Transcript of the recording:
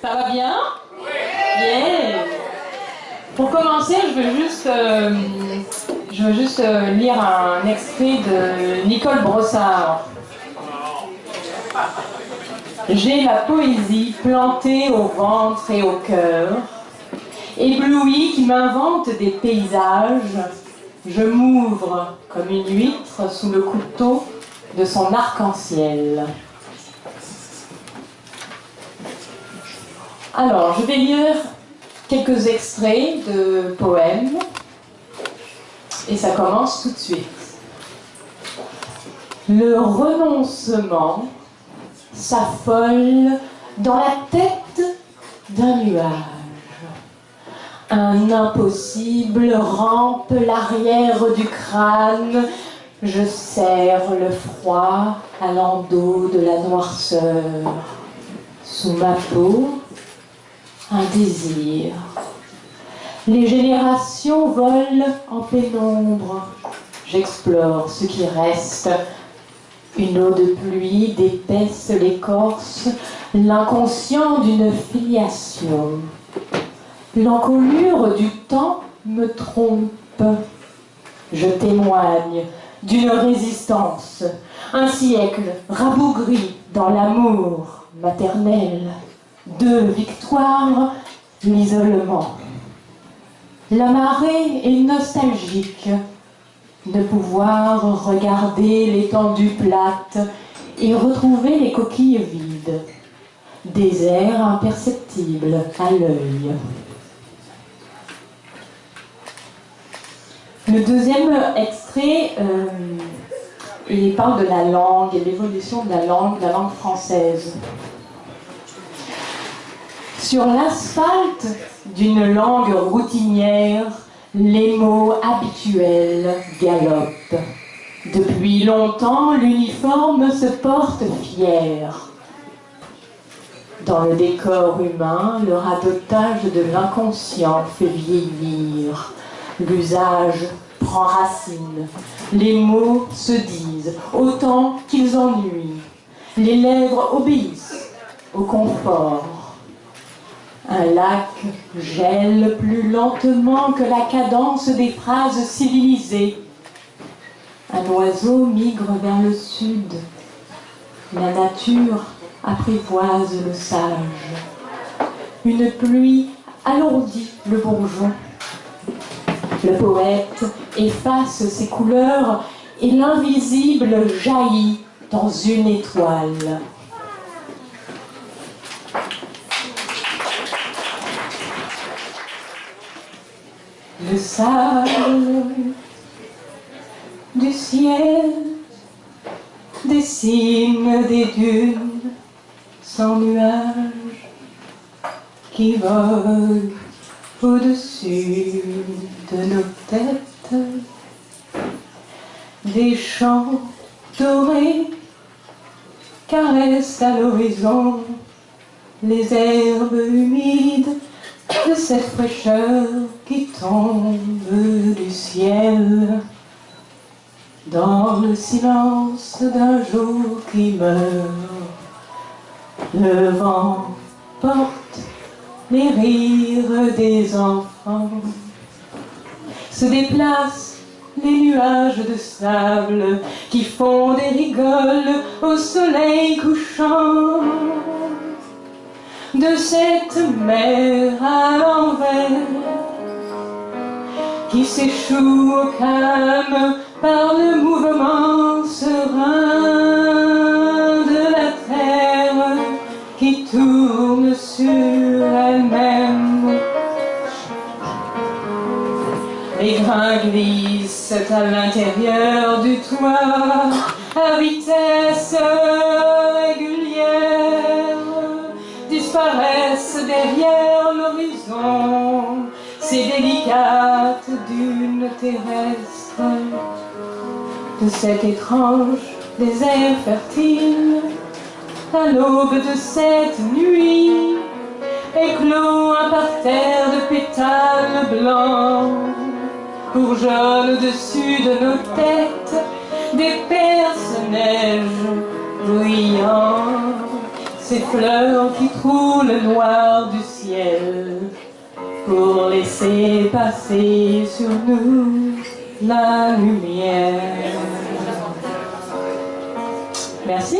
Ça va bien? Oui. Yeah. Pour commencer, je veux juste lire un extrait de Nicole Brossard. J'ai la poésie plantée au ventre et au cœur, éblouie qui m'invente des paysages. Je m'ouvre comme une huître sous le couteau de son arc-en-ciel. Alors, je vais lire quelques extraits de poèmes et ça commence tout de suite. Le renoncement s'affole dans la tête d'un nuage. Un impossible rampe l'arrière du crâne. Je serre le froid à l'endos de la noirceur. Sous ma peau, un désir. Les générations volent en pénombre. J'explore ce qui reste. Une eau de pluie d'épaisse l'écorce, l'inconscient d'une filiation. L'encolure du temps me trompe. Je témoigne d'une résistance, un siècle rabougri dans l'amour maternel. 2 victoires, l'isolement. La marée est nostalgique de pouvoir regarder l'étendue plate et retrouver les coquilles vides, désert imperceptible à l'œil. Le deuxième extrait, il parle de la langue et l'évolution de la langue française. Sur l'asphalte d'une langue routinière, les mots habituels galopent. Depuis longtemps, l'uniforme se porte fier. Dans le décor humain, le radotage de l'inconscient fait vieillir. L'usage prend racine. Les mots se disent autant qu'ils ennuient. Les lèvres obéissent au confort. Un lac gèle plus lentement que la cadence des phrases civilisées. Un oiseau migre vers le sud. La nature apprivoise le sage. Une pluie alourdit le bourgeon. Le poète efface ses couleurs et l'invisible jaillit dans une étoile. Le sable du ciel dessine des dunes sans nuages qui volent au-dessus de nos têtes. Des champs dorés caressent à l'horizon les herbes humides de cette fraîcheur qui tombe du ciel dans le silence d'un jour qui meurt. Le vent porte les rires des enfants, se déplacent les nuages de sable qui font des rigoles au soleil couchant. De cette mer à l'envers qui s'échoue au calme par le mouvement serein de la terre qui tourne sur elle-même. Les grains glissent à l'intérieur du toit à vitesse régulière, disparaissent derrière l'horizon, ces délicates dunes terrestres. De cet étrange désert fertile, à l'aube de cette nuit, éclot un parterre de pétales blancs, bourgeonnent au-dessus de nos têtes des perce-neige brillants. ces fleurs qui trouent le noir du ciel pour laisser passer sur nous la lumière. Merci.